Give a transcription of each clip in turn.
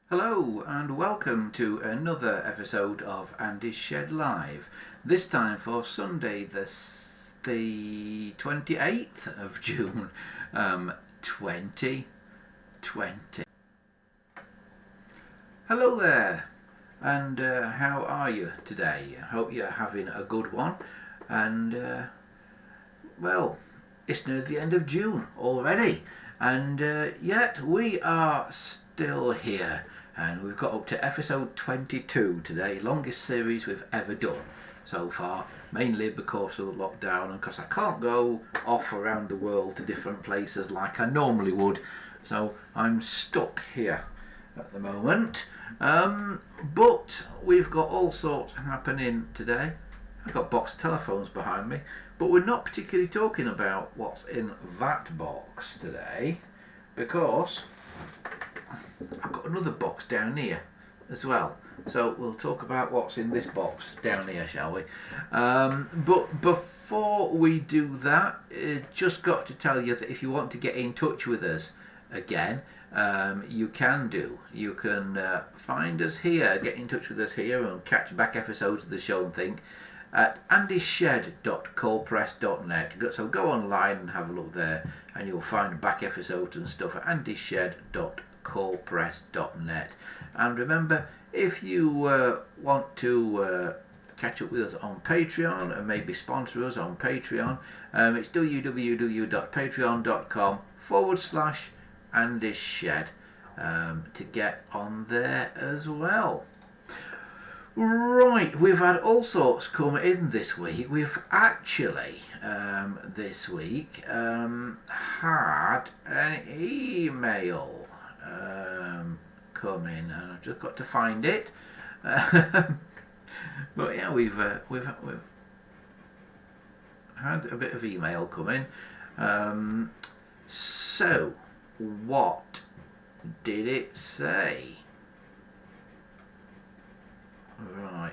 Hello and welcome to another episode of Andy's Shed Live, this time for Sunday the 28th of June 2020. Hello there, and how are you today? I hope you're having a good one, and well, it's near the end of June already, and yet we are still here, and we've got up to episode 22 today, longest series we've ever done so far, mainly because of the lockdown and because I can't go off around the world to different places like I normally would, so I'm stuck here at the moment. But we've got all sorts happening today. I've got box telephones behind me, but we're not particularly talking about what's in that box today, because I've got another box down here as well. So we'll talk about what's in this box down here, shall we? But before we do that, just got to tell you that if you want to get in touch with us again, you can do. You can find us here, get in touch with us here and catch back episodes of the show and think at andyshed.coilpress.net. So go online and have a look there, and you'll find back episodes and stuff at andyshed.coilpress.net. And remember, if you want to catch up with us on Patreon and maybe sponsor us on Patreon, it's www.patreon.com/andyshed to get on there as well. Right, we've had all sorts come in this week. We've actually this week had an email come in, and I've just got to find it. But yeah, we've had a bit of email come in. So what did it say? Right,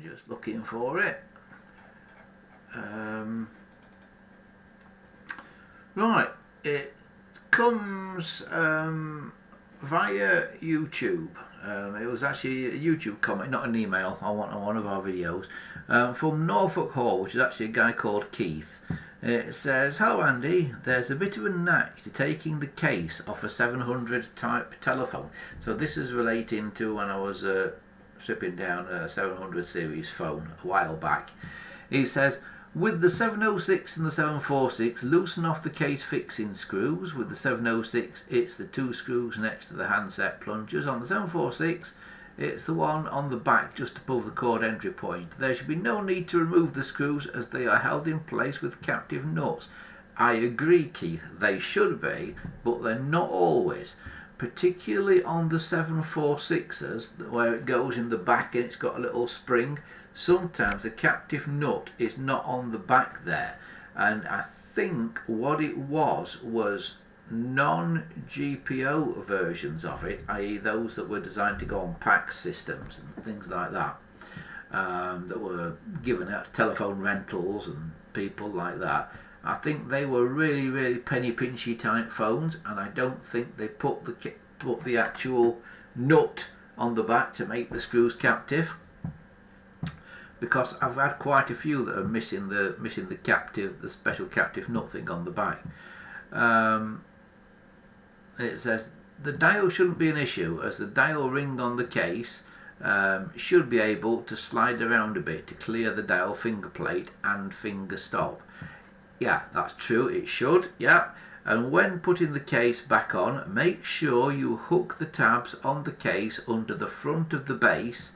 just looking for it. Right, it comes via YouTube. It was actually a YouTube comment, not an email, on one of our videos, from Norfolk Hall, which is actually a guy called Keith. It says, "Hello Andy, there's a bit of a knack to taking the case off a 700 type telephone." So this is relating to when I was stripping down a 700 series phone a while back. He says, "With the 706 and the 746, loosen off the case fixing screws. With the 706, it's the two screws next to the handset plungers. On the 746, it's the one on the back just above the cord entry point. There should be no need to remove the screws as they are held in place with captive nuts." I agree, Keith, they should be, but they're not always. Particularly on the 746s, where it goes in the back and it's got a little spring. Sometimes the captive nut is not on the back there, and I think what it was non-GPO versions of it, i.e. those that were designed to go on PAX systems and things like that, that were given out to telephone rentals and people like that. I think they were really penny pinchy type phones, and I don't think they put the actual nut on the back to make the screws captive, because I've had quite a few that are missing the special captive nut thing on the back. It says the dial shouldn't be an issue, as the dial ring on the case should be able to slide around a bit to clear the dial finger plate and finger stop. Yeah, that's true, it should, yeah. And when putting the case back on, make sure you hook the tabs on the case under the front of the base,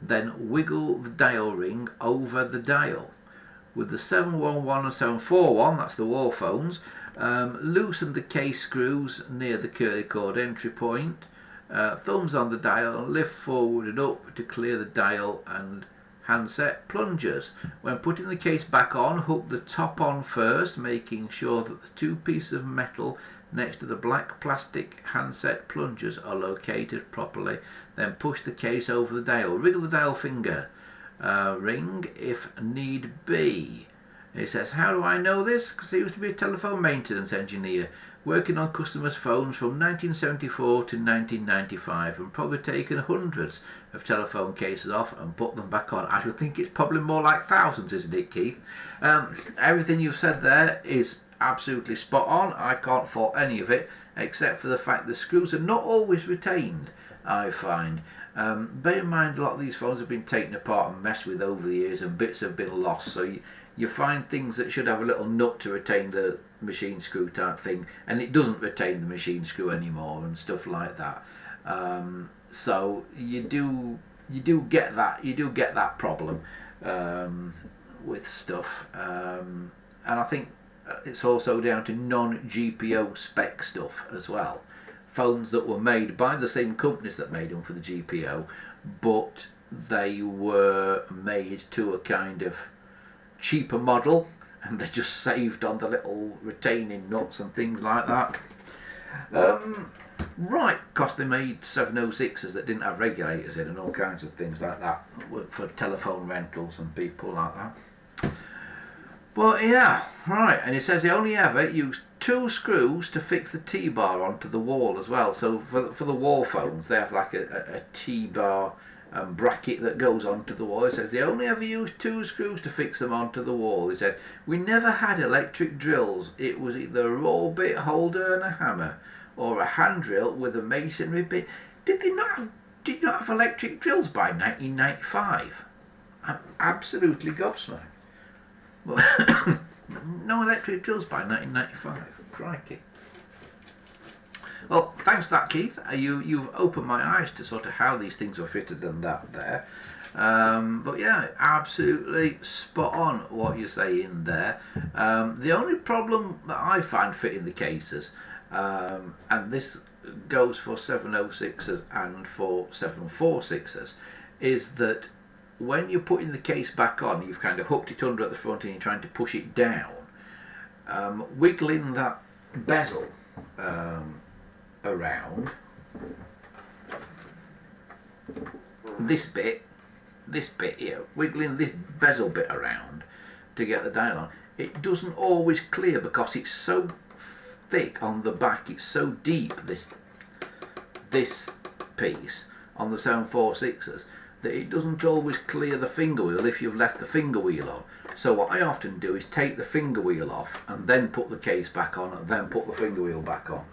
then wiggle the dial ring over the dial. With the 711 and 741, that's the wall phones, loosen the case screws near the curly cord entry point, thumbs on the dial and lift forward and up to clear the dial and handset plungers. When putting the case back on, hook the top on first, making sure that the two pieces of metal next to the black plastic handset plungers are located properly. Then push the case over the dial. Wriggle the dial finger ring if need be. It says, "How do I know this? Because I used to be a telephone maintenance engineer. working on customers' phones from 1974 to 1995 and probably taken hundreds of telephone cases off and put them back on. I should think it's probably more like thousands, isn't it, Keith? Everything you've said there is absolutely spot on. I can't fault any of it, except for the fact the screws are not always retained, I find. Bear in mind, a lot of these phones have been taken apart and messed with over the years, and bits have been lost, so you find things that should have a little nut to retain the machine screw type thing, and it doesn't retain the machine screw anymore and stuff like that. So you do get that problem with stuff, and I think it's also down to non-GPO spec stuff as well. Phones that were made by the same companies that made them for the GPO, but they were made to a kind of cheaper model, and they just saved on the little retaining nuts and things like that. Right, because they made 706s that didn't have regulators in and all kinds of things like that for telephone rentals and people like that. But yeah, right, and it says they only ever used 2 screws to fix the T-bar onto the wall as well. So for the wall phones, they have like a T-bar bracket that goes onto the wall. It says they only ever used 2 screws to fix them onto the wall. He said, we never had electric drills. It was either a roll bit holder and a hammer, or a hand drill with a masonry bit. Did you not have electric drills by 1995? I'm absolutely gobsmacked. No electric drills by 1995. Crikey. Well, thanks for that, Keith. You've opened my eyes to sort of how these things are fitted and that there. But yeah, absolutely spot on what you're saying there. The only problem that I find fitting the cases, and this goes for 706s and for 746s, is that when you're putting the case back on, you've kind of hooked it under at the front and you're trying to push it down, wiggling that bezel around, this bit here, wiggling this bezel bit around to get the dial on, it doesn't always clear because it's so thick on the back, it's so deep, this piece on the 746s, that it doesn't always clear the finger wheel if you've left the finger wheel on. So what I often do is take the finger wheel off and then put the case back on and then put the finger wheel back on,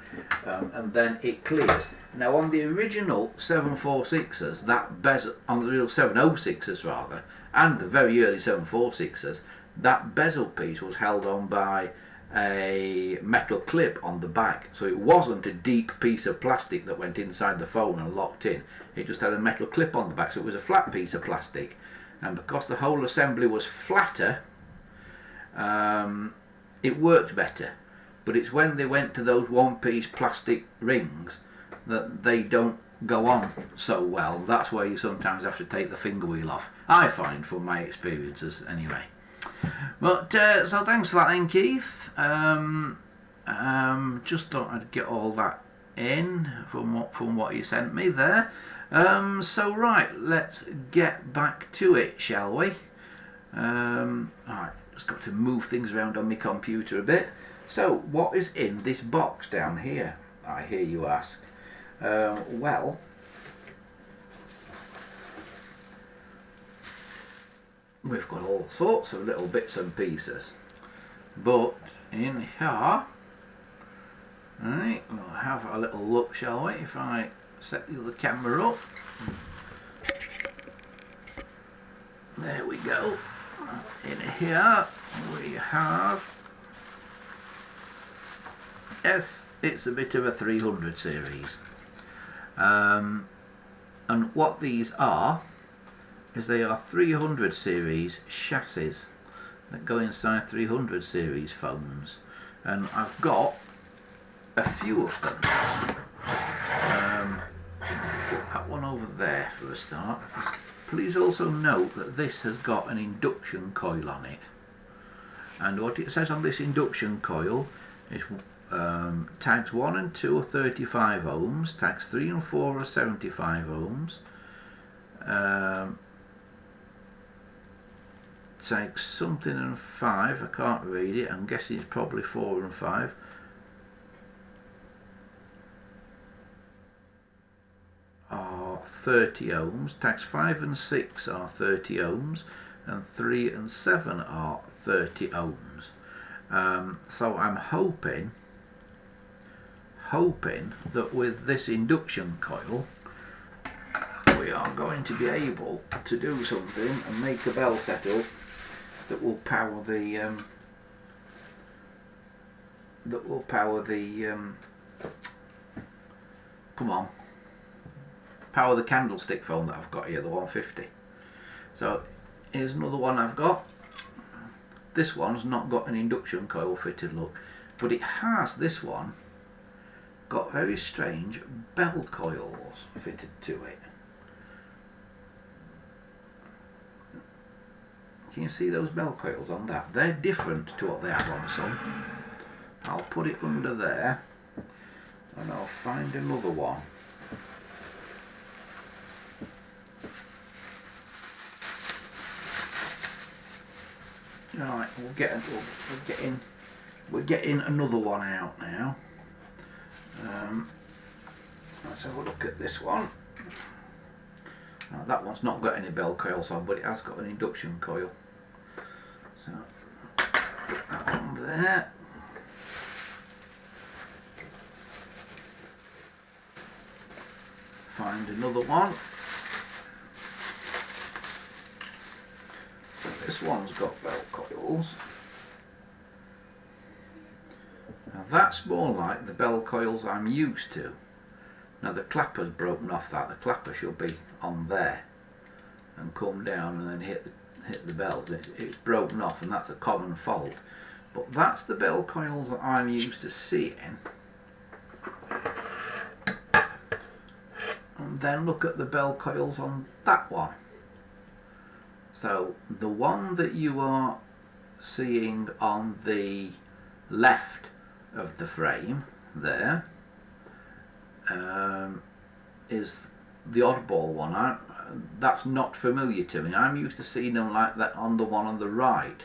and then it clears. Now on the original 746s, that bezel, on the real 706s rather, and the very early 746s, that bezel piece was held on by a metal clip on the back, so it wasn't a deep piece of plastic that went inside the phone and locked in. It just had a metal clip on the back, so it was a flat piece of plastic, and because the whole assembly was flatter, it worked better. But it's when they went to those one-piece plastic rings that they don't go on so well. That's where you sometimes have to take the finger wheel off, I find, from my experiences anyway. But so thanks for that then, Keith. Just thought I'd get all that in from what you sent me there. So right, let's get back to it, shall we? Alright, just got to move things around on my computer a bit. So what is in this box down here, I hear you ask? Well, we've got all sorts of little bits and pieces, but in here, right, we'll have a little look, shall we? If I set the other camera up, there we go. In here we have, yes, it's a bit of a 300 series, and what these are is they are 300 series chassis that go inside 300 series phones, and I've got a few of them. Put that one over there for a start. Please also note that this has got an induction coil on it, and what it says on this induction coil is tags 1 and 2 are 35 ohms, tags 3 and 4 are 75 ohms, tags something and 5, I can't read it, I'm guessing it's probably 4 and 5, 30 ohms, tags 5 and 6 are 30 ohms, and 3 and 7 are 30 ohms. So I'm hoping that with this induction coil we are going to be able to do something and make a bell setup that will power the power the candlestick phone that I've got here, the 150. So here's another one I've got. This one's not got an induction coil fitted, look, but it has, this one, got very strange bell coils fitted to it. Can you see those bell coils on that? They're different to what they have on some. I'll put it under there and I'll find another one. Right, we're getting another one out now. Let's have a look at this one. Now, that one's not got any bell coils on, but it has got an induction coil. So put that on there. Find another one. This one's got bell coils. Now that's more like the bell coils I'm used to. Now the clapper's broken off that. The clapper should be on there and come down and then hit the bells. It's broken off, and that's a common fault. But that's the bell coils that I'm used to seeing. And then look at the bell coils on that one. So the one that you are seeing on the left of the frame there is the oddball one. That's not familiar to me. I'm used to seeing them like that on the one on the right.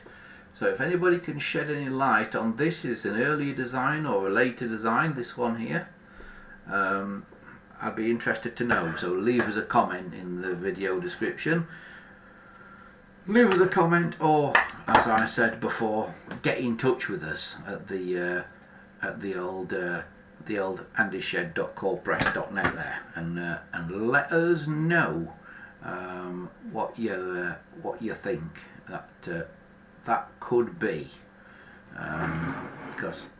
So if anybody can shed any light on this is an earlier design or a later design, this one here, I'd be interested to know. So leave us a comment in the video description. Leave us a comment, or as I said before, get in touch with us at the old andyshed.corepress.net there, and let us know what you think that could be, because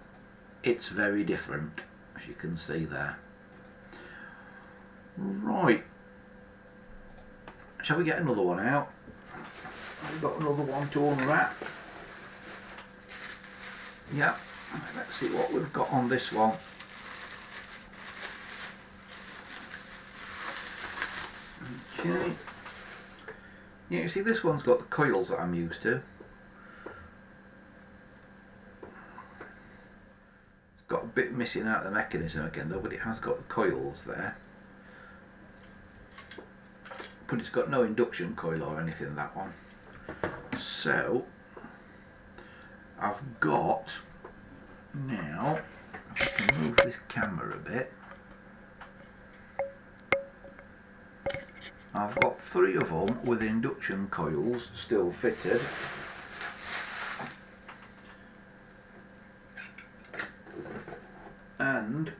it's very different, as you can see there. Right, shall we get another one out? I've got another one to unwrap. Yeah, let's see what we've got on this one. Okay. Yeah, you see this one's got the coils that I'm used to. It's got a bit missing out of the mechanism again though, but it has got the coils there. But it's got no induction coil or anything, that one. So I've got, now if I can move this camera a bit, I've got 3 of them with induction coils still fitted. And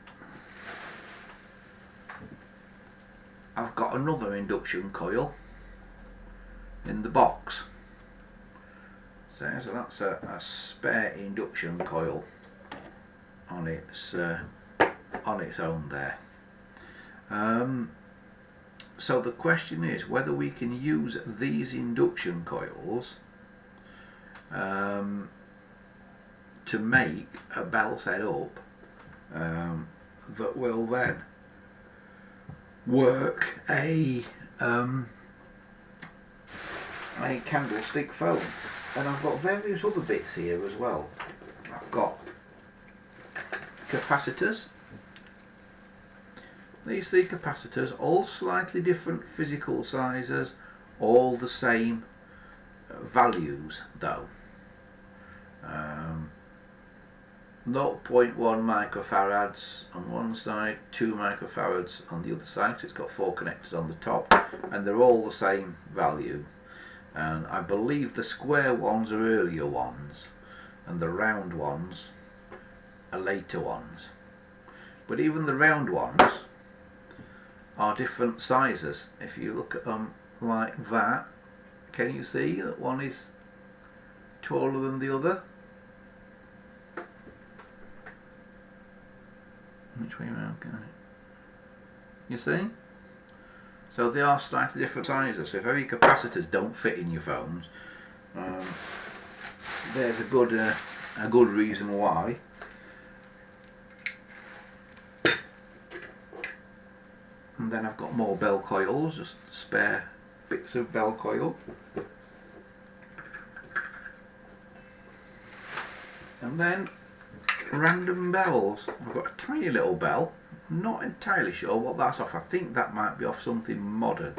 I've got another induction coil in the box. So that's a spare induction coil on its own there. So the question is whether we can use these induction coils to make a bell setup that will then work a candlestick phone. And I've got various other bits here as well. I've got capacitors. These 3 capacitors, all slightly different physical sizes, all the same values though. 0.1 microfarads on one side, 2 microfarads on the other side, so it's got 4 connectors on the top, and they're all the same value. And I believe the square ones are earlier ones and the round ones are later ones, but even the round ones are different sizes. If you look at them like that, can you see that one is taller than the other? Which way around can I? You see? So they are slightly different sizes. So if heavy capacitors don't fit in your phones, there's a good reason why. And then I've got more bell coils, just spare bits of bell coil. And then random bells. I've got a tiny little bell. I'm not entirely sure what that's off. I think that might be off something modern.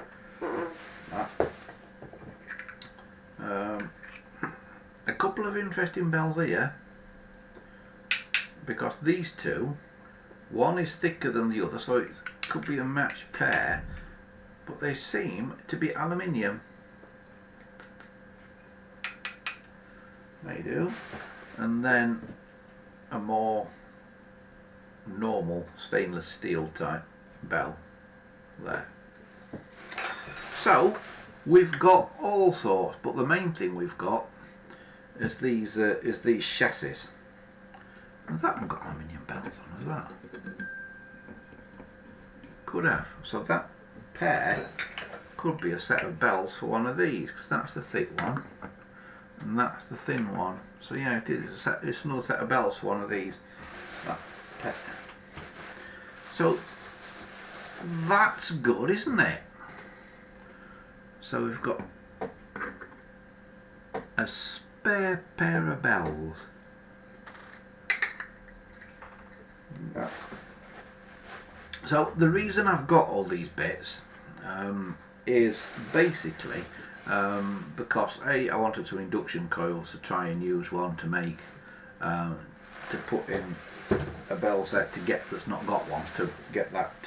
A couple of interesting bells here, because these two, one is thicker than the other, so it could be a matched pair, but they seem to be aluminium. They do. And then a more normal stainless steel type bell there. So we've got all sorts, but the main thing we've got is these chassis. Has that one got aluminium bells on as well? Could have. So that pair could be a set of bells for one of these, because that's the thick one and that's the thin one. So yeah, it is a set, it's another set of bells for one of these. That pair. So that's good, isn't it? So we've got a spare pair of bells. So the reason I've got all these bits is basically because I wanted some induction coils to try and use one to make to put in a bell set to get that's not got one, to get that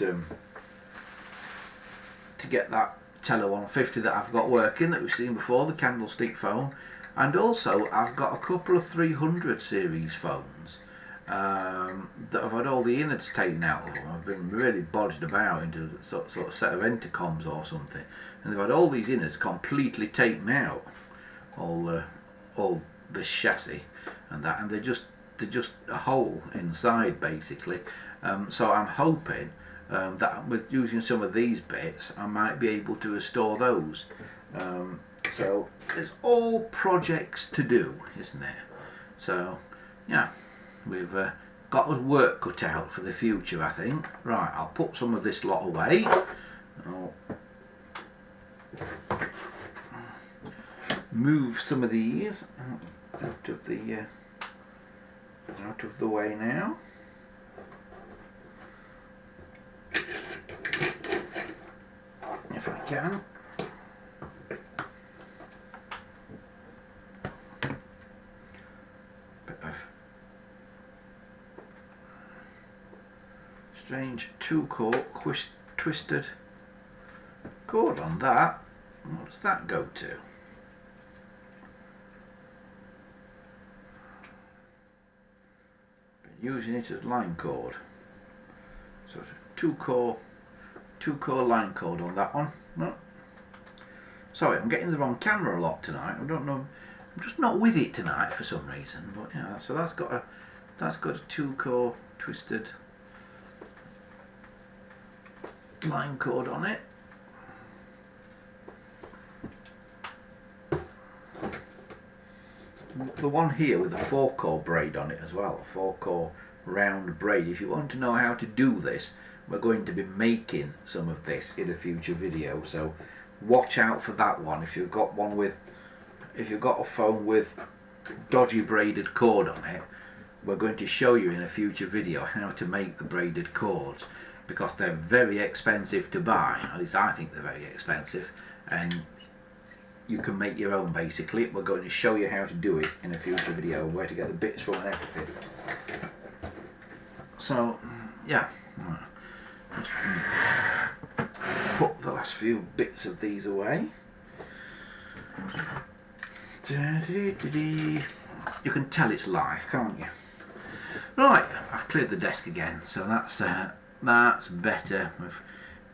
tele 150 that I've got working, that we've seen before, the candlestick phone. And also I've got a couple of 300 series phones that have had all the innards taken out of them. I've been really bodged about into a sort of set of intercoms or something, and they've had all these innards completely taken out, all the chassis and that, and they're just a hole inside basically. So I'm hoping that with using some of these bits I might be able to restore those. So there's all projects to do, isn't there? So yeah, we've got us work cut out for the future, I think. Right, I'll put some of this lot away. I'll move some of these out of the way now. If I can. Bit of strange 2-core twisted cord on that. What does that go to? Been using it as line cord. So it's a 2-core line cord on that one. No. Sorry, I'm getting the wrong camera a lot tonight. I don't know. I'm just not with it tonight for some reason. But yeah, so that's got a 2-core twisted line cord on it. The one here with a 4-core braid on it as well, a 4-core round braid. If you want to know how to do this, we're going to be making some of this in a future video, so watch out for that one. If you've got a phone with dodgy braided cord on it, we're going to show you in a future video how to make the braided cords, because they're very expensive to buy. At least I think they're very expensive, and you can make your own basically. We're going to show you how to do it in a future video, where to get the bits from and everything. So yeah, just put the last few bits of these away. You can tell it's live, can't you? Right, I've cleared the desk again, so that's better. We've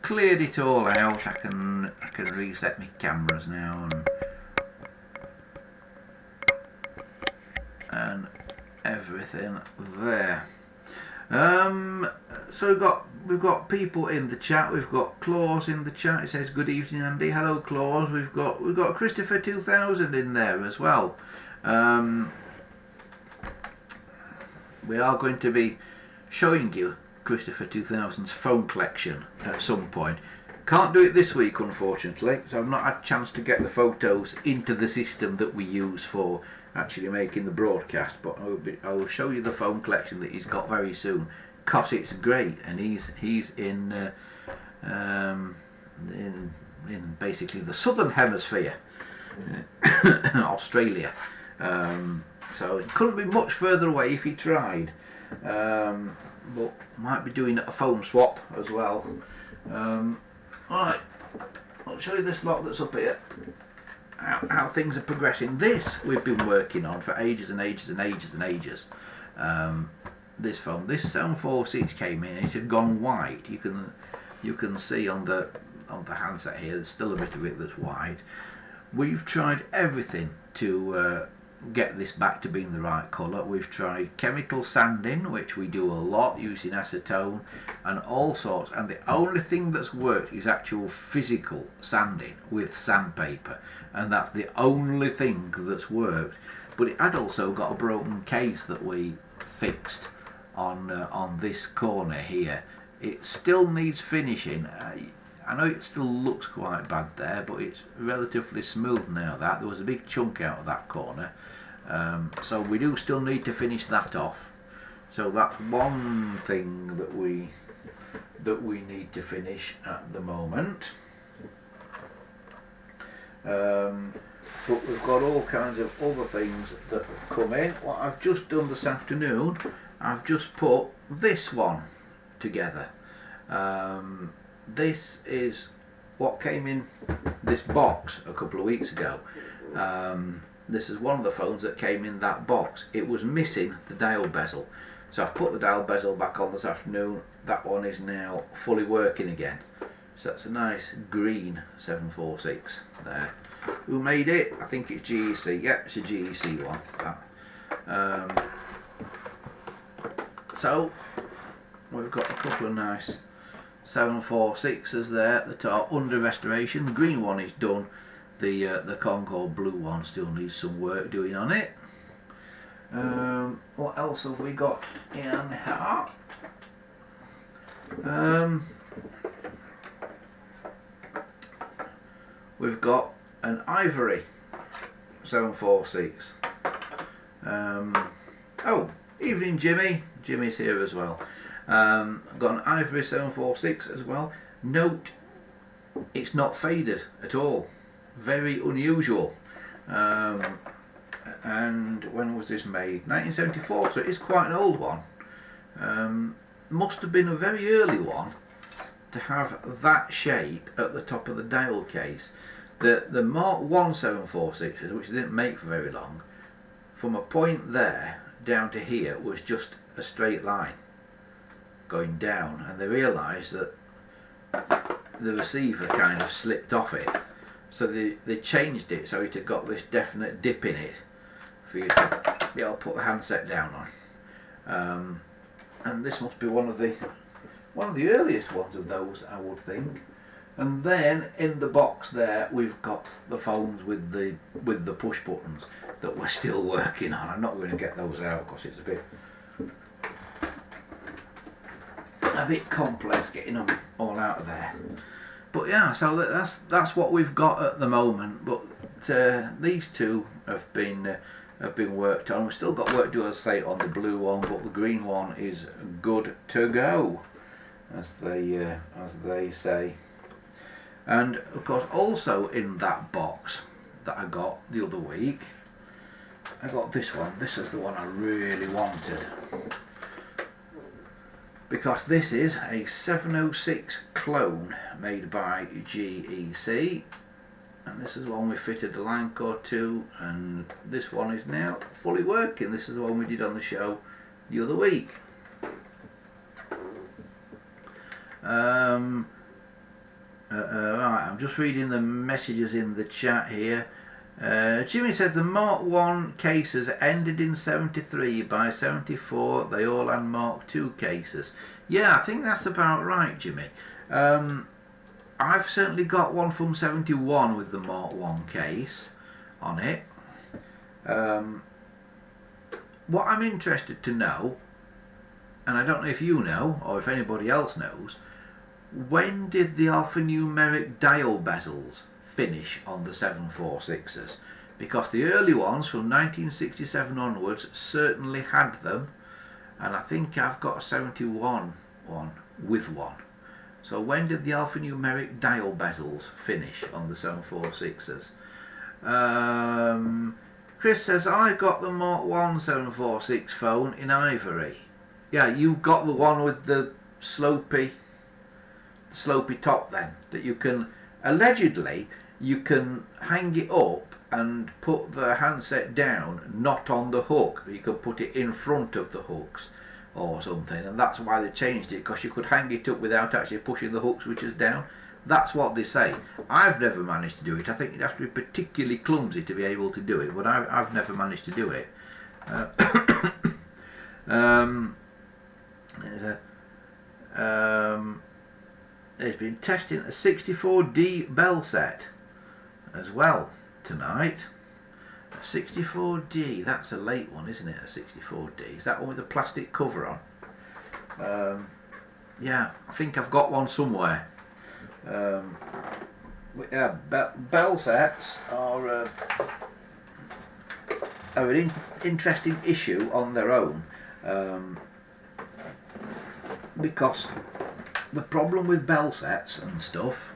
cleared it all out. I can reset my cameras now and everything there. So we've got people in the chat. We've got Claus in the chat. It says good evening, Andy. Hello, Claus. We've got Christopher 2000 in there as well. We are going to be showing you Christopher 2000's phone collection at some point. Can't do it this week, unfortunately, so I've not had a chance to get the photos into the system that we use for actually making the broadcast, but I will show you the phone collection that he's got very soon, because it's great, and he's in basically the southern hemisphere, Australia, so it couldn't be much further away if he tried, but might be doing a phone swap as well. Right, I'll show you this lot that's up here, how things are progressing. This we've been working on for ages and ages and ages and ages. This phone, this 746 came in and it had gone white. You can see on the handset here, there's still a bit of it that's white. We've tried everything to get this back to being the right colour. We've tried chemical sanding, which we do a lot using acetone and all sorts, and the only thing that's worked is actual physical sanding with sandpaper, and that's the only thing that's worked. But it had also got a broken case that we fixed on this corner here. It still needs finishing. I know it still looks quite bad there, but it's relatively smooth now. That there was a big chunk out of that corner, so we do still need to finish that off. So that's one thing that we need to finish at the moment. But we've got all kinds of other things that have come in. What I've just done this afternoon, I've just put this one together. This is what came in this box a couple of weeks ago. This is one of the phones that came in that box. It was missing the dial bezel, so I've put the dial bezel back on this afternoon. That one is now fully working again. So that's a nice green 746 there. Who made it? I think it's GEC. Yeah, it's a GEC one. That. So we've got a couple of nice 746s there that are under restoration. The green one is done. The Concord blue one still needs some work doing on it. What else have we got in here? We've got an ivory 746. Oh, evening Jimmy. Jimmy's here as well. I've got an ivory 746 as well. Note, it's not faded at all. Very unusual. And when was this made? 1974, so it is quite an old one. Must have been a very early one to have that shape at the top of the dial case. The Mark 1 746s, which they didn't make for very long, from a point there down to here was just a straight line going down, and they realised that the receiver kind of slipped off it, so they changed it so it had got this definite dip in it for you to be able to put the handset down on. And this must be one of the earliest ones of those, I would think. And then in the box there we've got the phones with the push buttons that we're still working on. I'm not going to get those out because it's a bit complex getting them all out of there. But yeah, so that's what we've got at the moment. But these two have been worked on. We've still got work to do, as I say, on the blue one, but the green one is good to go, as they say. And of course, also in that box, that I got the other week. I got this one. This is the one I really wanted, because this is a 706 clone made by GEC, and this is the one we fitted the line cord to, and this one is now fully working. This is the one we did on the show the other week. Right, I'm just reading the messages in the chat here. Jimmy says the Mark 1 cases ended in 73. By 74 they all had Mark 2 cases. Yeah, I think that's about right, Jimmy. I've certainly got one from 71 with the Mark 1 case on it. What I'm interested to know, and I don't know if you know or if anybody else knows, when did the alphanumeric dial bezels finish on the 746s? Because the early ones from 1967 onwards certainly had them, and I think I've got a 71 one with one. So when did the alphanumeric dial bezels finish on the 746s? Chris says, I got the Mark 1 746 phone in ivory. Yeah, you've got the one with the slopey top then, that you can, allegedly, you can hang it up and put the handset down, not on the hook. You could put it in front of the hooks or something, and that's why they changed it, because you could hang it up without actually pushing the hook switches down. That's what they say. I've never managed to do it. I think you'd have to be particularly clumsy to be able to do it, but I've never managed to do it. There's been testing a 64D bell set as well tonight. A 64D, that's a late one, isn't it? A 64D. Is that one with a plastic cover on? Yeah, I think I've got one somewhere. Yeah, bell sets are an interesting issue on their own, because the problem with bell sets and stuff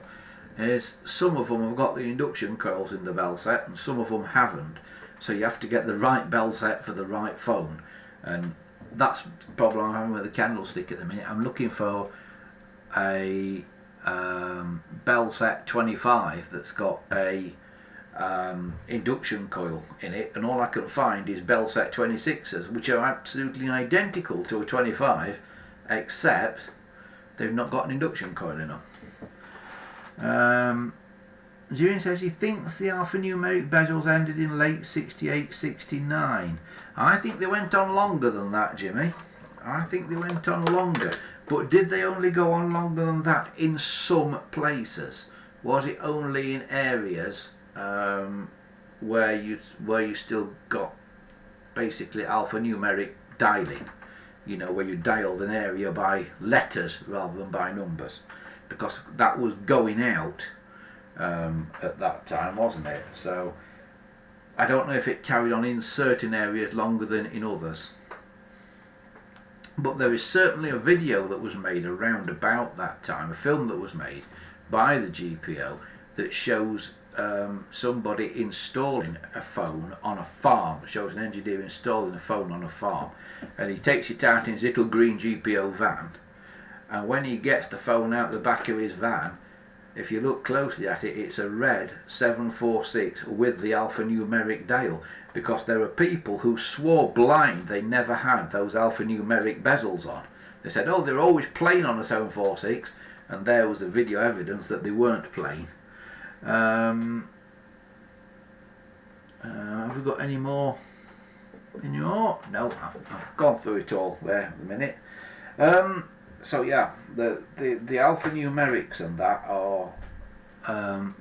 is some of them have got the induction coils in the bell set and some of them haven't, so you have to get the right bell set for the right phone, and that's the problem I'm having with the candlestick at the minute. I'm looking for a bell set 25 that's got a induction coil in it, and all I can find is bell set 26s, which are absolutely identical to a 25, except they've not got an induction coil in them. Julian says he thinks the alphanumeric bezels ended in late 68, 69. I think they went on longer than that, Jimmy. I think they went on longer. But did they only go on longer than that in some places? Was it only in areas where you still got basically alphanumeric dialing? You know, where you dialed an area by letters rather than by numbers, because that was going out at that time, wasn't it? So I don't know if it carried on in certain areas longer than in others. But there is certainly a video that was made around about that time, a film that was made by the GPO that shows somebody installing a phone on a farm. It shows an engineer installing a phone on a farm, and he takes it out in his little green GPO van, and when he gets the phone out the back of his van, if you look closely at it, it's a red 746 with the alphanumeric dial, because there are people who swore blind they never had those alphanumeric bezels on. They said, oh, they're always plain on a 746, and there was the video evidence that they weren't plain. Have we got any more? No, I've gone through it all there in a minute. So yeah, the alphanumerics and that are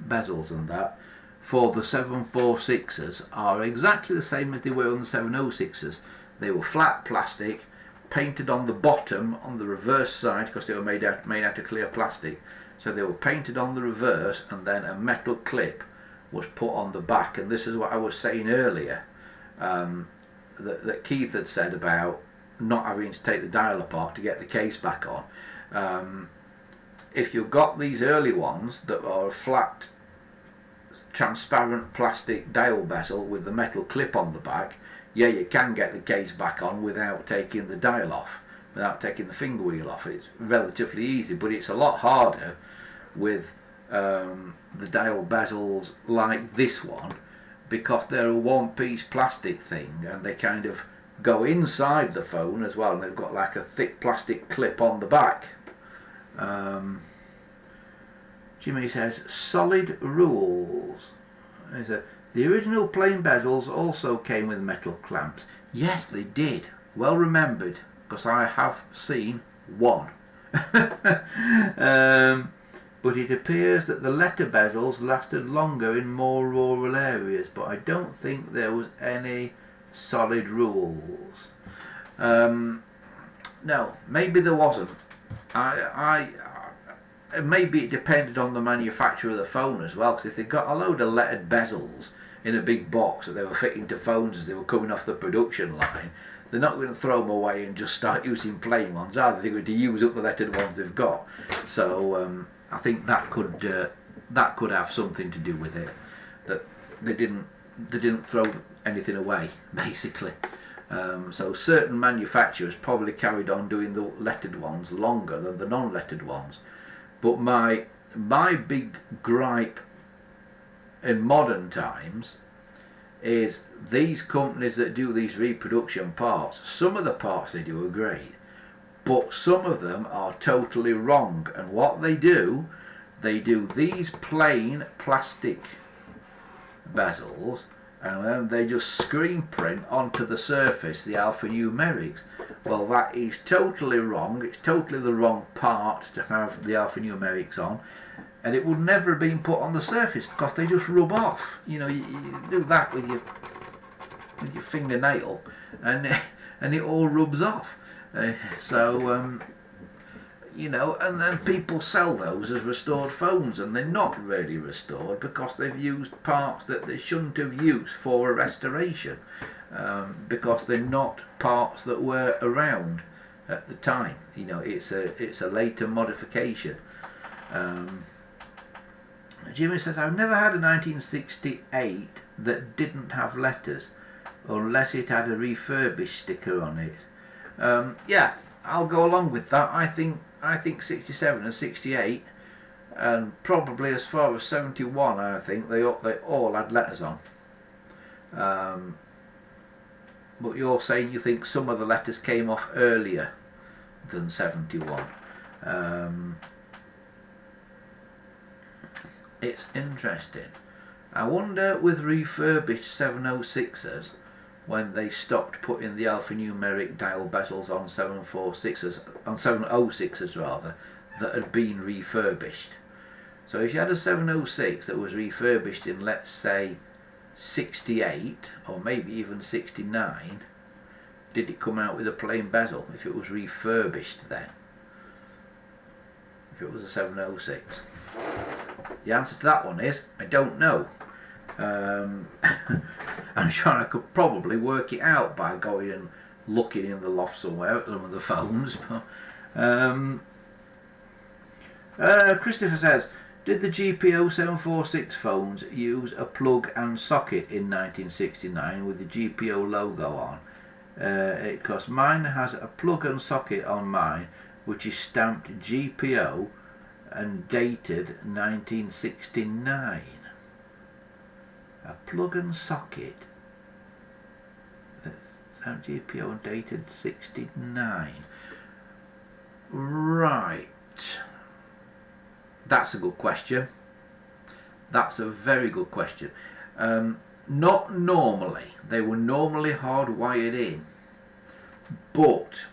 bezels and that for the 746s are exactly the same as they were on the 706s. They were flat plastic, painted on the bottom on the reverse side, because they were made out of clear plastic. So they were painted on the reverse, and then a metal clip was put on the back. And this is what I was saying earlier, that Keith had said about not having to take the dial apart to get the case back on. If you've got these early ones that are flat transparent plastic dial bezel with the metal clip on the back, yeah, you can get the case back on without taking the dial off, without taking the finger wheel off. It's relatively easy, but it's a lot harder with the dial bezels like this one, because they're a one-piece plastic thing and they kind of go inside the phone as well, and they've got like a thick plastic clip on the back. Jimmy says, solid rules. He said, the original plain bezels also came with metal clamps. Yes, they did. Well remembered, because I have seen one. But it appears that the letter bezels lasted longer in more rural areas, but I don't think there was any solid rules. No, maybe there wasn't. Maybe it depended on the manufacturer of the phone as well, because if they got a load of lettered bezels in a big box that they were fitting to phones as they were coming off the production line, they're not going to throw them away and just start using plain ones, are they? They're going to use up the lettered ones they've got. So I think that could have something to do with it, that they didn't throw anything away, basically. So certain manufacturers probably carried on doing the lettered ones longer than the non-lettered ones. But my big gripe in modern times is these companies that do these reproduction parts. Some of the parts they do are great, but some of them are totally wrong. And what they do these plain plastic bezels, and then they just screen print onto the surface the alphanumerics. Well, that is totally wrong. It's totally the wrong part to have the alphanumerics on, and it would never have been put on the surface because they just rub off. You know, you do that with your fingernail, and it all rubs off. You know, and then people sell those as restored phones, and they're not really restored because they've used parts that they shouldn't have used for a restoration, because they're not parts that were around at the time. You know, it's a later modification. Jimmy says, I've never had a 1968 that didn't have letters, unless it had a refurbished sticker on it. Yeah, I'll go along with that. I think 67 and 68, and probably as far as 71, I think they all had letters on. But you're saying you think some of the letters came off earlier than 71. It's interesting. I wonder with refurbished 706s, when they stopped putting the alphanumeric dial bezels on 746s, on 706s rather, that had been refurbished. So if you had a 706 that was refurbished in, let's say, 68 or maybe even 69, did it come out with a plain bezel if it was refurbished then? If it was a 706? The answer to that one is, I don't know. I'm sure I could probably work it out by going and looking in the loft somewhere at some of the phones. Christopher says, did the GPO 746 phones use a plug and socket in 1969 with the GPO logo on? Because mine has a plug and socket on mine, which is stamped GPO and dated 1969. A plug and socket that's GPO and dated 69. Right. That's a good question. That's a very good question. Not normally. They were normally hardwired in. But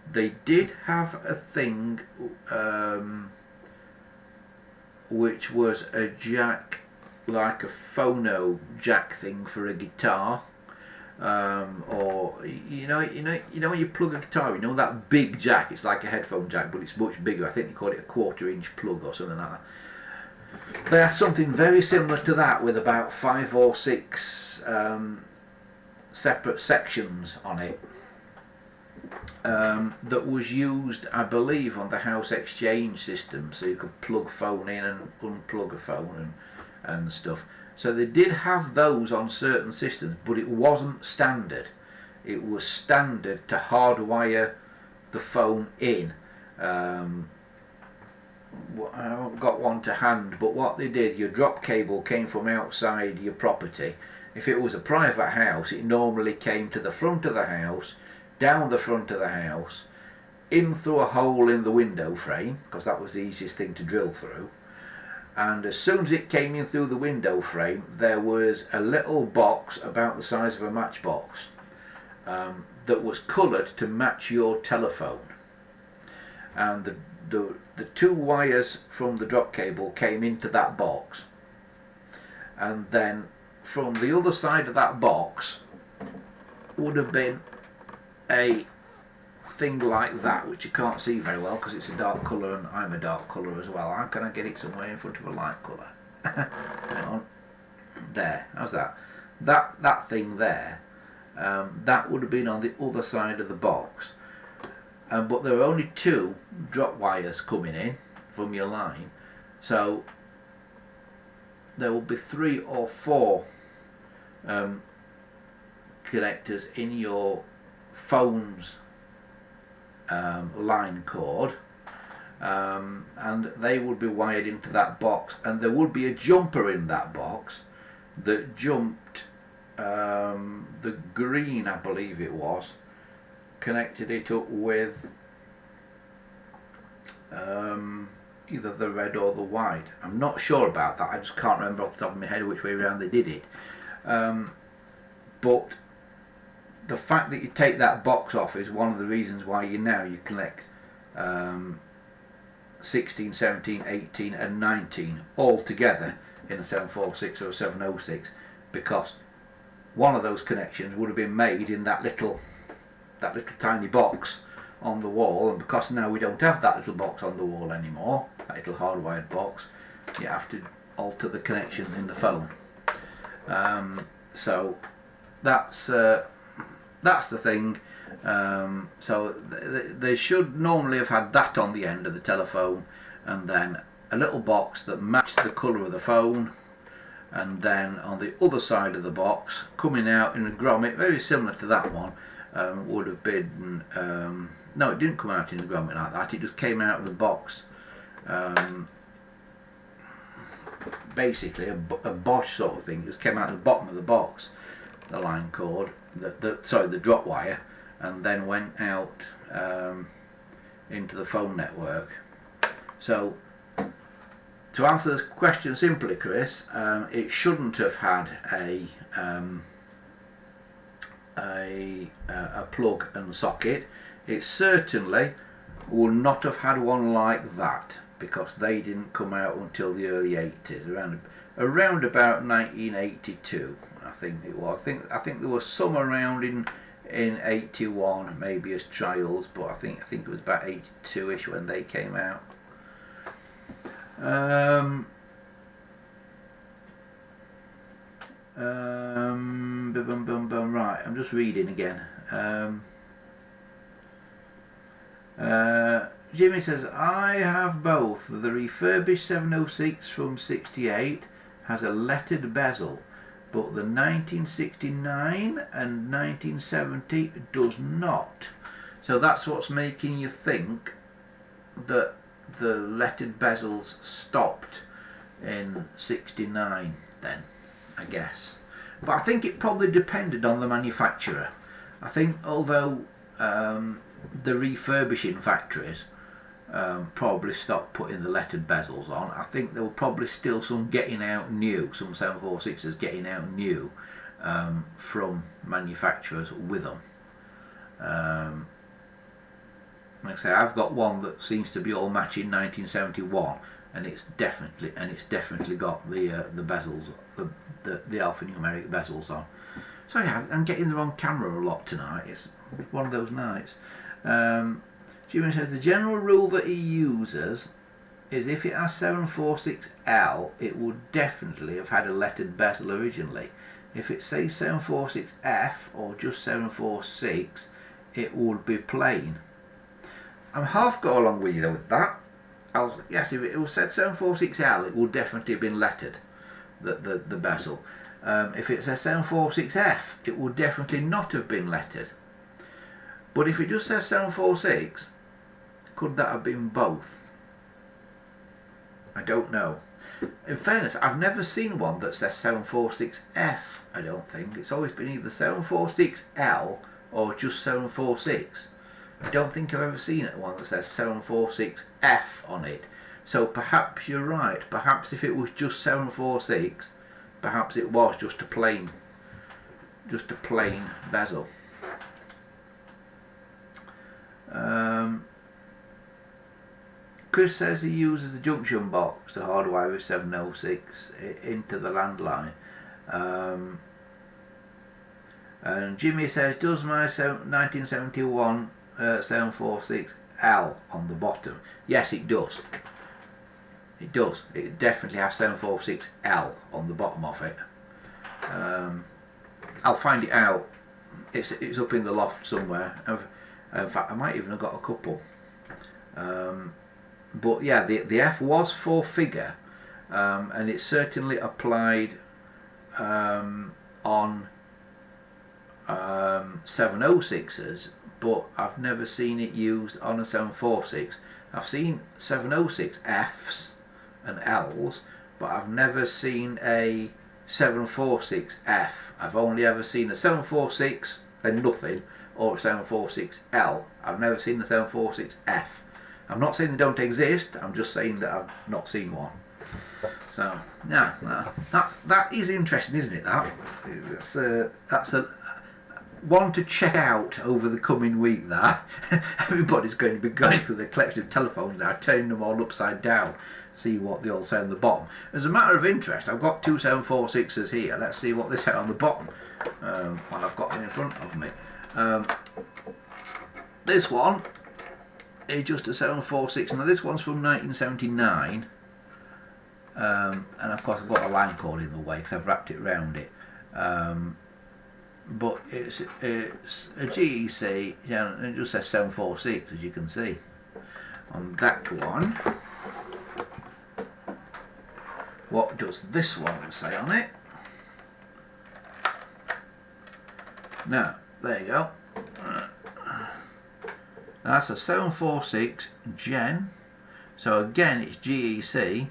they did have a thing which was a jack, like a phono jack thing for a guitar, or you know when you plug a guitar, you know that big jack. It's like a headphone jack, but it's much bigger. I think they call it a 1/4 inch plug or something like that. They had something very similar to that with about 5 or 6 separate sections on it. that was used, I believe, on the house exchange system, so you could plug phone in and unplug a phone and stuff. So they did have those on certain systems, but it wasn't standard. It was standard to hardwire the phone in. I haven't got one to hand, but what they did, your drop cable came from outside your property. If it was a private house, it normally came to the front of the house, down the front of the house, in through a hole in the window frame, because that was the easiest thing to drill through. And as soon as it came in through the window frame, there was a little box about the size of a matchbox that was coloured to match your telephone. And the two wires from the drop cable came into that box, and then from the other side of that box would have been a thing like that, which you can't see very well because it's a dark colour and I'm a dark colour as well. How can I get it somewhere in front of a light colour? Hang on. There, how's that? That thing there, that would have been on the other side of the box. But there were only two drop wires coming in from your line, so there will be 3 or 4 connectors in your phone's line cord, and they would be wired into that box, and there would be a jumper in that box that jumped the green, I believe it was, connected it up with either the red or the white. I'm not sure about that, I just can't remember off the top of my head which way around they did it. But the fact that you take that box off is one of the reasons why you connect 16, 17, 18 and 19 all together in a 746 or a 706, because one of those connections would have been made in that little tiny box on the wall, and because now we don't have that little box on the wall anymore, that little hardwired box, you have to alter the connection in the phone. So that's the thing. So they should normally have had that on the end of the telephone, and then a little box that matched the colour of the phone, and then on the other side of the box, coming out in a grommet very similar to that one, would have been no, it didn't come out in a grommet like that, it just came out of the box, basically a Bosch sort of thing. It just came out of the bottom of the box, the line cord, the drop wire, and then went out into the phone network. So to answer this question simply, Chris, it shouldn't have had a plug and socket. It certainly would not have had one like that, because they didn't come out until the early 80s, around about 1982, I think it was. I think there was some around in 81, maybe as trials, but I think it was about 82ish when they came out. Right, I'm just reading again. Jimmy says, I have both. The refurbished 706 from 68 has a lettered bezel, but the 1969 and 1970 does not. So that's what's making you think that the lettered bezels stopped in 69 then, I guess. But I think it probably depended on the manufacturer. I think although the refurbishing factories probably stopped putting the lettered bezels on, I think there were probably still some getting out new, some 746s getting out new from manufacturers with them. Like I say, I've got one that seems to be all matching 1971, and it's definitely got the bezels, the alphanumeric bezels on. So yeah, I'm getting the wrong camera a lot tonight. It's one of those nights. Jimmy says the general rule that he uses is if it has 746L, it would definitely have had a lettered bezel originally. If it says 746F or just 746, it would be plain. I'm half go along with you with that. Yes, if it was said 746L, it would definitely have been lettered, the bezel. If it says 746F, it would definitely not have been lettered. But if it just says 746, could that have been both? I don't know. In fairness, I've never seen one that says 746F, I don't think. It's always been either 746L or just 746. I don't think I've ever seen one that says 746F on it. So perhaps you're right. Perhaps if it was just 746, perhaps it was just a plain bezel. Chris says he uses the junction box to hardwire his 706 into the landline. And Jimmy says, does my 1971 746L on the bottom? Yes, it does. It does. It definitely has 746L on the bottom of it. I'll find it out. It's up in the loft somewhere. In fact, I might even have got a couple. But yeah, the F was 4-figure, and it's certainly applied on 706s, but I've never seen it used on a 746. I've seen 706 Fs and Ls, but I've never seen a 746 F. I've only ever seen a 746 and nothing, or a 746L. I've never seen the 746F. I'm not saying they don't exist, I'm just saying that I've not seen one. So, yeah, that is interesting, isn't it, that? That's a one to check out over the coming week, that. Everybody's going to be going through their collection of telephones now, turning them all upside down, see what they all say on the bottom. As a matter of interest, I've got two 746s here. Let's see what they say on the bottom. While I've got them in front of me. This one is just a 746. Now this one's from 1979, and of course I've got a line cord in the way because I've wrapped it around it. But it's a GEC, yeah, it just says 746, as you can see. On that one, what does this one say on it? Now, there you go. That's a 746 Gen. So again, it's GEC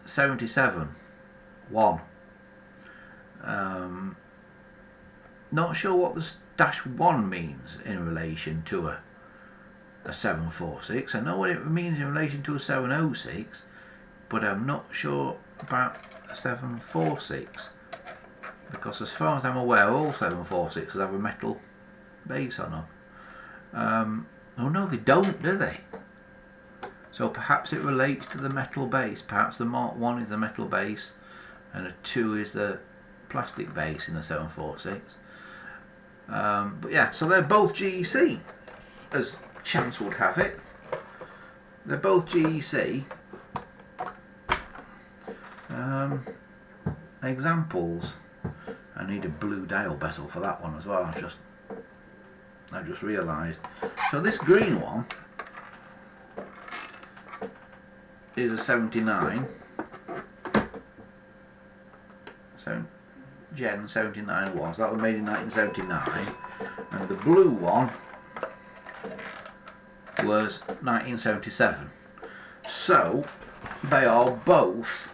77 1. Not sure what the -1 means in relation to a 746. I know what it means in relation to a 706, but I'm not sure about a 746, because as far as I'm aware, all 746s have a metal base on them. Oh no, they don't, do they? So perhaps it relates to the metal base. Perhaps the Mark 1 is the metal base and a 2 is the plastic base in the 746. But yeah, so they're both GEC, as chance would have it. They're both GEC. Examples. I need a blue dial bezel for that one as well. I just realised. So this green one is a 79. Gen 79 was. That was made in 1979. And the blue one was 1977. So they are both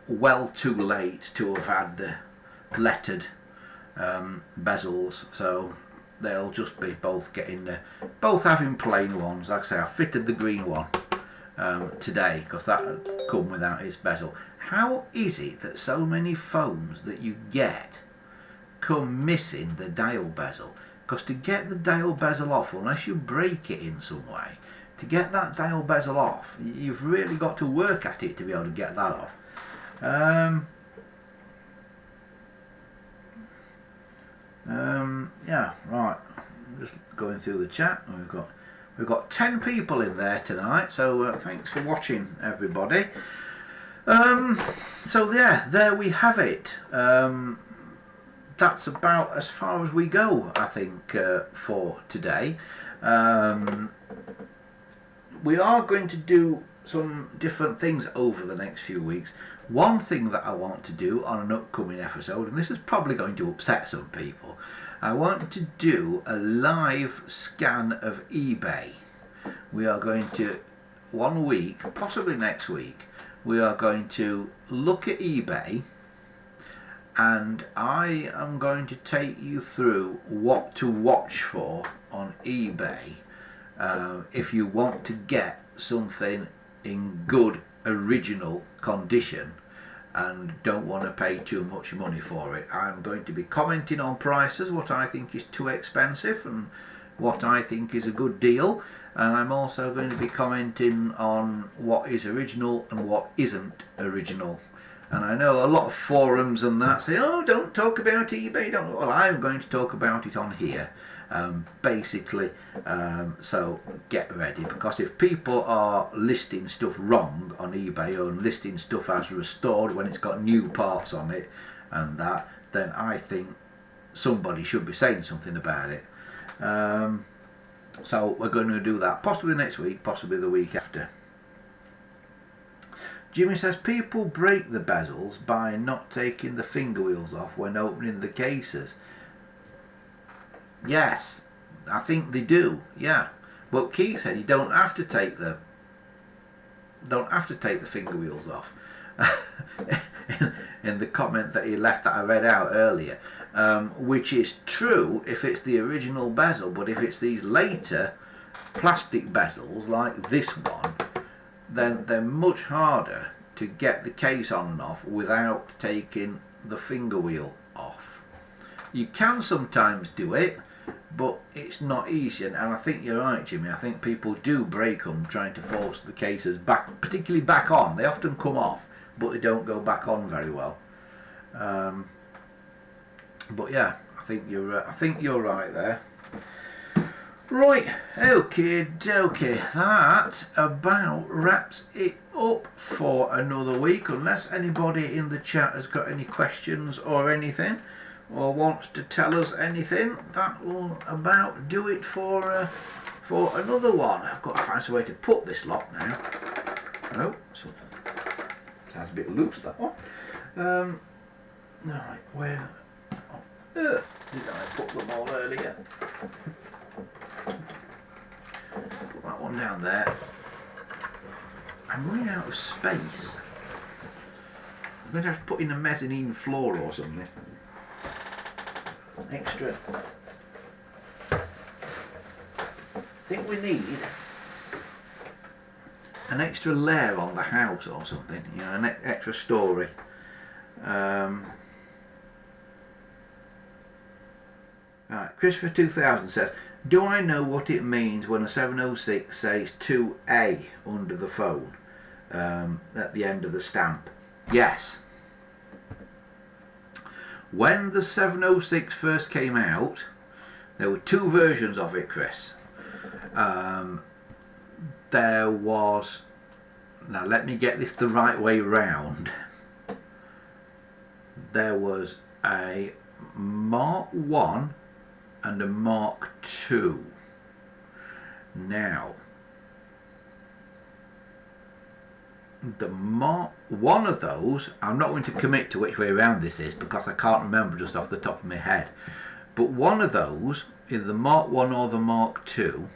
well too late to have had the lettered bezels, so they'll just be both having plain ones. Like I say, I fitted the green one today because that had come without its bezel. How is it that so many phones that you get come missing the dial bezel? Because to get the dial bezel off, unless you break it in some way, to get that dial bezel off, you've really got to work at it to be able to get that off. Yeah, right. I'm just going through the chat. We've got 10 people in there tonight, so thanks for watching, everybody. So yeah, there we have it. that's about as far as we go, I think, for today. We are going to do some different things over the next few weeks. One thing that I want to do on an upcoming episode, and this is probably going to upset some people, I want to do a live scan of eBay. We are going to, one week, possibly next week, we are going to look at eBay, and I am going to take you through what to watch for on eBay if you want to get something in good original condition and don't want to pay too much money for it. I'm going to be commenting on prices, what I think is too expensive and what I think is a good deal, and I'm also going to be commenting on what is original and what isn't original. And I know a lot of forums and that say, oh, don't talk about eBay, don't. Well, I'm going to talk about it on here, basically. So get ready, because if people are listing stuff wrong on eBay or listing stuff as restored when it's got new parts on it and that, then I think somebody should be saying something about it. So we're going to do that possibly next week, possibly the week after. Jimmy says people break the bezels by not taking the finger wheels off when opening the cases. Yes, I think they do. Yeah, but Keith said you don't have to take the finger wheels off. in the comment that he left that I read out earlier, which is true if it's the original bezel, but if it's these later plastic bezels like this one, then they're much harder to get the case on and off without taking the finger wheel off. You can sometimes do it, but it's not easy, and I think you're right, Jimmy. I think people do break them trying to force the cases back, particularly back on. They often come off, but they don't go back on very well. But yeah, I think you're right there. Right, okay, that about wraps it up for another week, unless anybody in the chat has got any questions or anything, or wants to tell us anything. That will about do it for another one. I've got to find some way to put this lot now. Oh, so sounds a bit loose, that one. Right, where on earth did I put them all earlier? Put that one down there. I'm running out of space. I'm going to have to put in a mezzanine floor or something. Extra. I think we need an extra layer on the house or something, you know, an extra story. Right, Christopher 2000 says, do I know what it means when a 706 says 2A under the phone at the end of the stamp? Yes. When the 706 first came out, there were two versions of it, Chris. There was, now let me get this the right way round. There was a Mark 1 and a Mark 2. Now, the Mark, one of those, I'm not going to commit to which way around this is because I can't remember just off the top of my head, but one of those, either the Mark 1 or the Mark 2,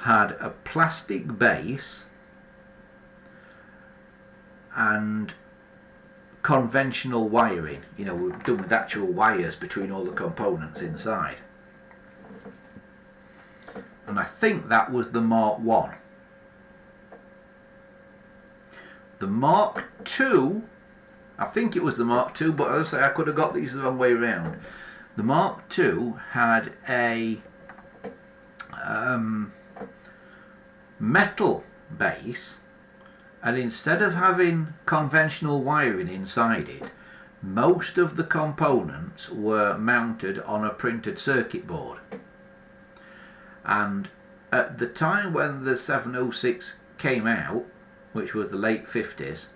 had a plastic base and conventional wiring, you know, done with actual wires between all the components inside. And I think that was the Mark 1. The Mark 2, I think it was the Mark 2, but as I say, I could have got these the wrong way around. The Mark 2 had a metal base, and instead of having conventional wiring inside it, most of the components were mounted on a printed circuit board. And at the time when the 706 came out, which was the late 50s,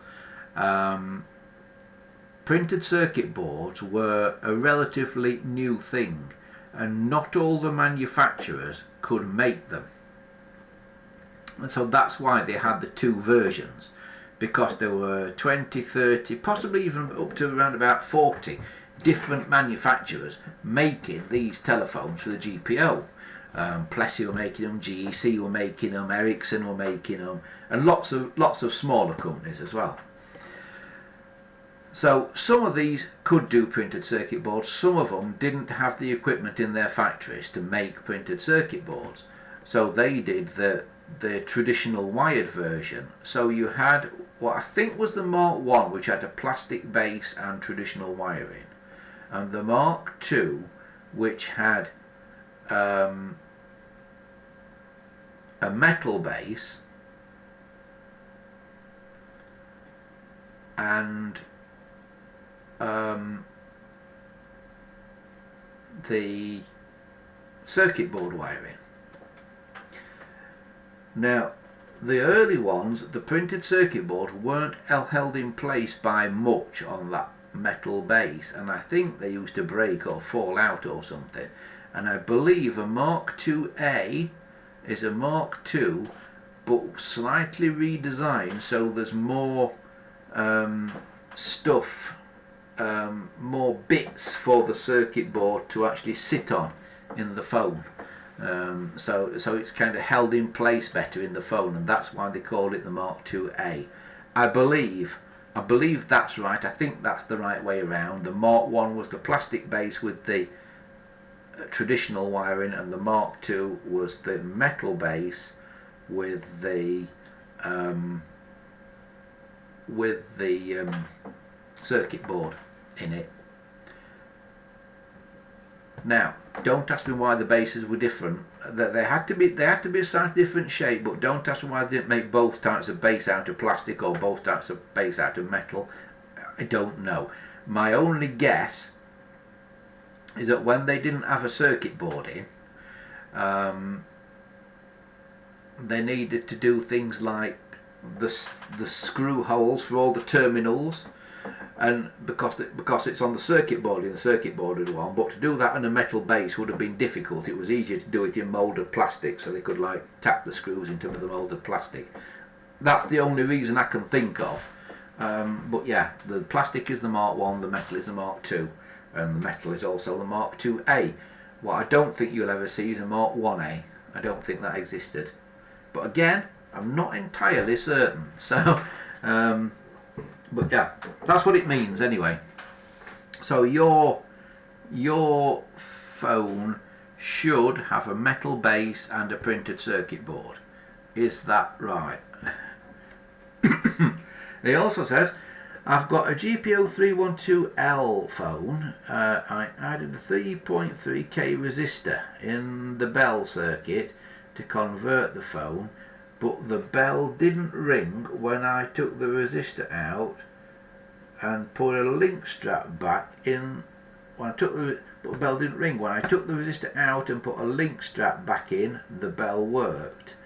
printed circuit boards were a relatively new thing, and not all the manufacturers could make them. And so that's why they had the two versions, because there were 20, 30, possibly even up to around about 40 different manufacturers making these telephones for the GPO. Plessey were making them, GEC were making them, Ericsson were making them, and lots of smaller companies as well. So some of these could do printed circuit boards, some of them didn't have the equipment in their factories to make printed circuit boards, so they did the traditional wired version. So you had what I think was the Mark 1, which had a plastic base and traditional wiring, and the Mark 2, which had a metal base and the circuit board wiring. Now, the early ones, the printed circuit boards weren't held in place by much on that metal base, and I think they used to break or fall out or something. And I believe a Mark 2A is a Mark 2 but slightly redesigned, so there's more stuff, more bits for the circuit board to actually sit on in the phone. So it's kind of held in place better in the phone, and that's why they call it the Mark 2A. I believe that's right. I think that's the right way around. The Mark 1 was the plastic base with the traditional wiring, and the Mark 2 was the metal base with the circuit board in it. Now, don't ask me why the bases were different. They had to be a slightly different shape, but don't ask me why they didn't make both types of base out of plastic or both types of base out of metal. I don't know. My only guess is that when they didn't have a circuit board in, they needed to do things like the screw holes for all the terminals, and because it's on the circuit board, in the circuit board one, but to do that on a metal base would have been difficult. It was easier to do it in moulded plastic, so they could like tap the screws into the moulded plastic. That's the only reason I can think of. But yeah, the plastic is the Mark 1, the metal is the Mark 2, and the metal is also the Mark 2A. What I don't think you'll ever see is a Mark 1A. I don't think that existed. But again, I'm not entirely certain. So, but yeah, that's what it means anyway. So your phone should have a metal base and a printed circuit board. Is that right? He also says, I've got a GPO 312L phone. I added a 3.3k resistor in the bell circuit to convert the phone, but the bell didn't ring when I took the resistor out and put a link strap back in. But the bell didn't ring when I took the resistor out and put a link strap back in. The bell worked.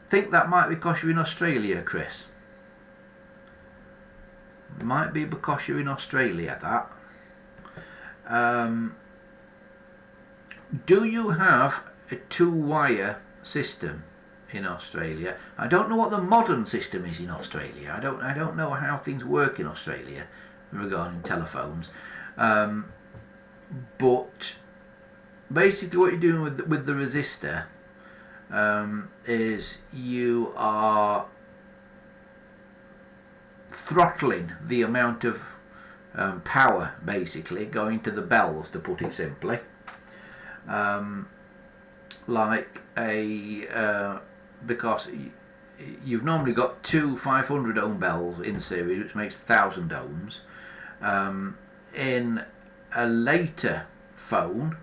Think that might be because you're in Australia, Chris. Might be because you're in Australia, that. Do you have a two-wire system in Australia? I don't know what the modern system is in Australia. I don't know how things work in Australia regarding telephones. But basically what you're doing with the resistor is you are throttling the amount of power basically going to the bells, to put it simply. Because you've normally got two 500 ohm bells in series, which makes 1000 ohms. In a later phone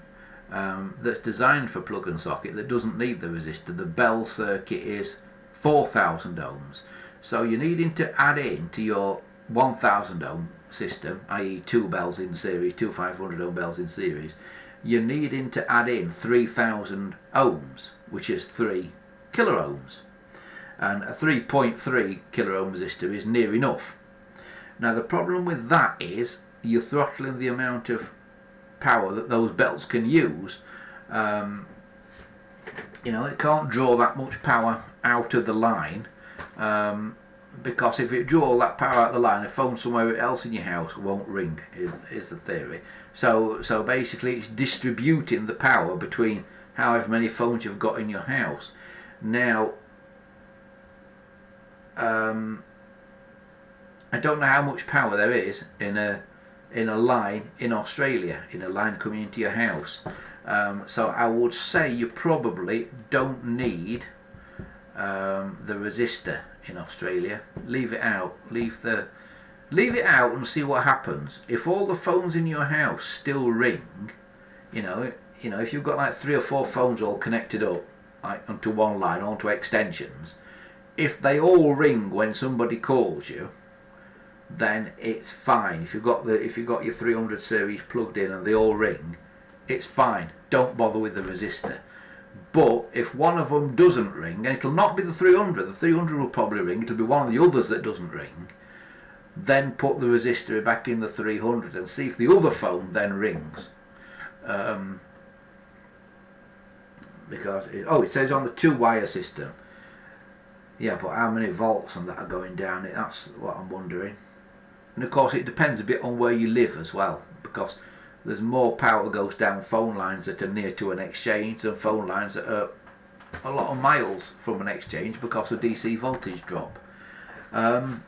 that's designed for plug and socket that doesn't need the resistor, the bell circuit is 4000 ohms. So you're needing to add in to your 1000 ohm system, i.e. two bells in series, two 500 ohm bells in series, you're needing to add in 3000 ohms, which is 3 kilo ohms. and a 3.3 kilo ohm resistor is near enough. Now the problem with that is you're throttling the amount of power that those belts can use. You know, it can't draw that much power out of the line, because if it drew all that power out of the line, a phone somewhere else in your house won't ring, is the theory. So basically it's distributing the power between however many phones you've got in your house. Now I don't know how much power there is in a line in Australia, in a line coming into your house. So I would say you probably don't need the resistor in Australia. Leave it out. Leave it out and see what happens. If all the phones in your house still ring, you know, if you've got like 3 or 4 phones all connected up like onto one line, onto extensions, if they all ring when somebody calls you, then it's fine. If you've got your 300 series plugged in and they all ring, it's fine. Don't bother with the resistor. But if one of them doesn't ring, and it'll not be the 300 will probably ring, it'll be one of the others that doesn't ring, then put the resistor back in the 300 and see if the other phone then rings. Because it says on the 2-wire system. Yeah, but how many volts on that are going down it? That's what I'm wondering. And of course it depends a bit on where you live as well, because there's more power goes down phone lines that are near to an exchange than phone lines that are a lot of miles from an exchange because of DC voltage drop. Yeah,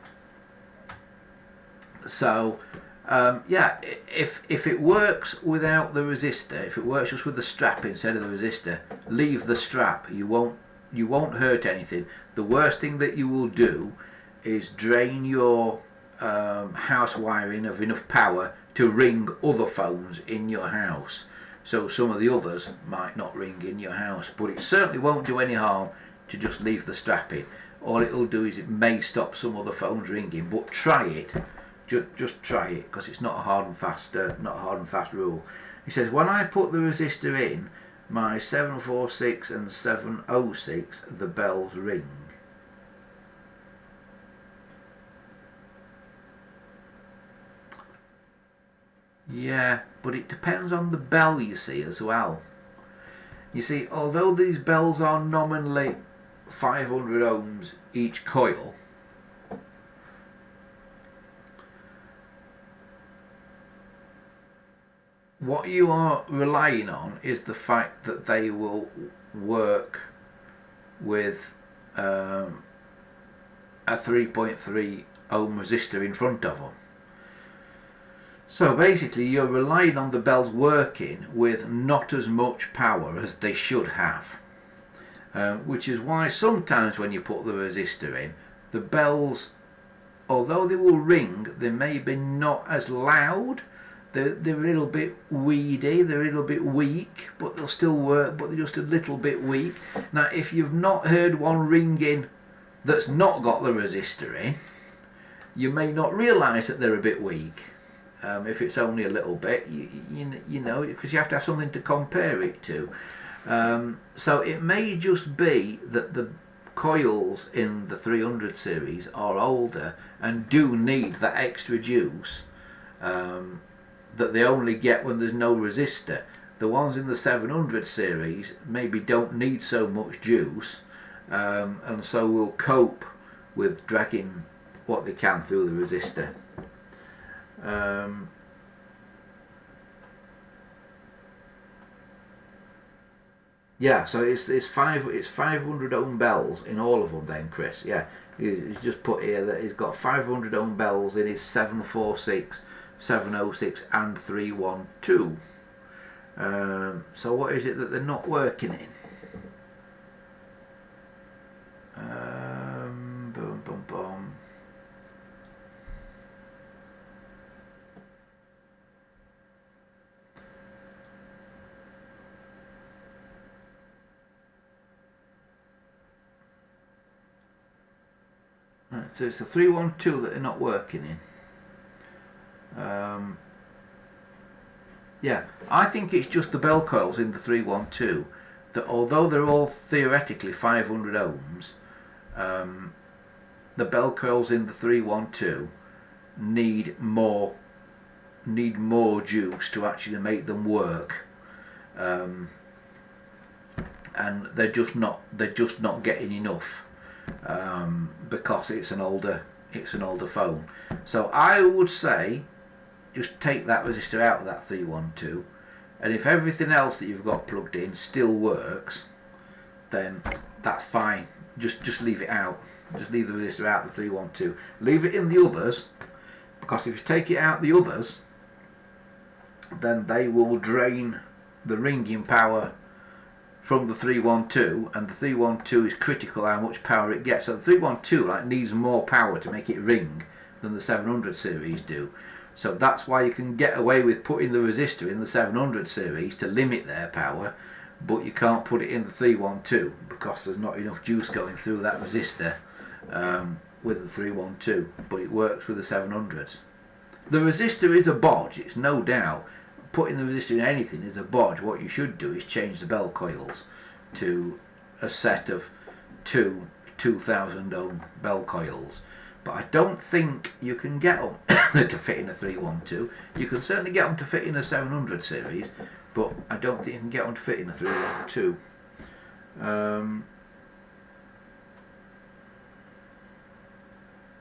if it works without the resistor, if it works just with the strap instead of the resistor, leave the strap. You won't hurt anything. The worst thing that you will do is drain your house wiring of enough power to ring other phones in your house. So some of the others might not ring in your house, but it certainly won't do any harm to just leave the strap in. All it'll do is it may stop some other phones ringing, but try it. Just try it, because it's not a hard and fast rule. He says, when I put the resistor in my 746 and 706, the bells ring. Yeah, but it depends on the bell, you see, as well. You see, although these bells are nominally 500 ohms each coil, what you are relying on is the fact that they will work with a 3.3 ohm resistor in front of them. So basically you're relying on the bells working with not as much power as they should have, which is why sometimes when you put the resistor in, the bells, although they will ring, they may be not as loud. They're a little bit weedy, they're a little bit weak, but they'll still work, but they're just a little bit weak. Now if you've not heard one ringing that's not got the resistor in, you may not realise that they're a bit weak. If it's only a little bit, you know, because you have to have something to compare it to. So it may just be that the coils in the 300 series are older and do need that extra juice that they only get when there's no resistor. The ones in the 700 series maybe don't need so much juice, and so will cope with dragging what they can through the resistor. Yeah, so it's 500 ohm bells in all of them then, Chris. Yeah, he's just put here that he's got 500 ohm bells in his 746, 706 and 312. So what is it that they're not working in? Boom, boom, boom. Right, so it's the 312 that they're not working in. Yeah, I think it's just the bell coils in the 312 that, although they're all theoretically 500 ohms, The bell coils in the 312 need more juice to actually make them work, and they're just not getting enough, because it's an older phone. So I would say just take that resistor out of that 312, and if everything else that you've got plugged in still works, then that's fine. Just leave it out. Just leave the resistor out of the 312. Leave it in the others, because if you take it out the others, then they will drain the ringing power from the 312, and the 312 is critical how much power it gets. So the 312 needs more power to make it ring than the 700 series do. So that's why you can get away with putting the resistor in the 700 series to limit their power, but you can't put it in the 312 because there's not enough juice going through that resistor with the 312, but it works with the 700s. The resistor is a bodge, it's no doubt. Putting the resistor in anything is a bodge. What you should do is change the bell coils to a set of two 2000 ohm bell coils. But I don't think you can get them to fit in a 312. You can certainly get them to fit in a 700 series, but I don't think you can get them to fit in a 312.